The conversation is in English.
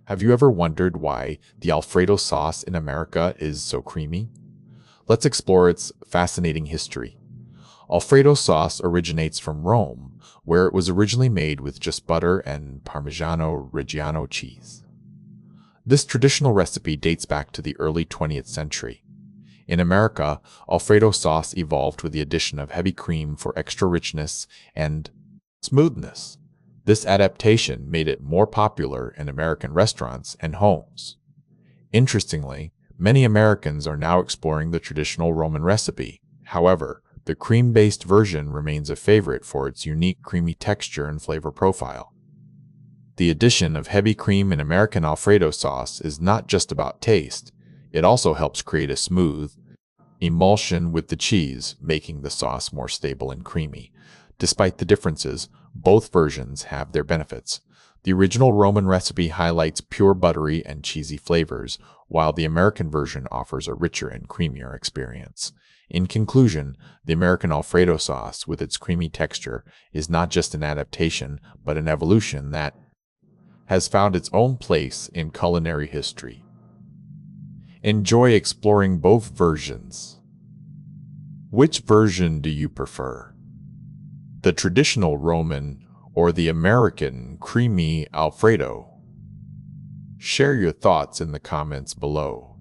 Have you ever wondered why the Alfredo sauce in America is so creamy? Let's explore its fascinating history. Alfredo sauce originates from Rome, where it was originally made with just butter and Parmigiano Reggiano cheese. This traditional recipe dates back to the early 20th century. In America, Alfredo sauce evolved with the addition of heavy cream for extra richness and smoothness. This adaptation made it more popular in American restaurants and homes. Interestingly, many Americans are now exploring the traditional Roman recipe. However, the cream-based version remains a favorite for its unique creamy texture and flavor profile. The addition of heavy cream in American Alfredo sauce is not just about taste, it also helps create a smooth emulsion with the cheese, making the sauce more stable and creamy. Despite the differences, both versions have their benefits. The original Roman recipe highlights pure buttery and cheesy flavors, while the American version offers a richer and creamier experience. In conclusion, the American Alfredo sauce, with its creamy texture, is not just an adaptation, but an evolution that has found its own place in culinary history. Enjoy exploring both versions. Which version do you prefer? The traditional Roman or the American creamy Alfredo? Share your thoughts in the comments below.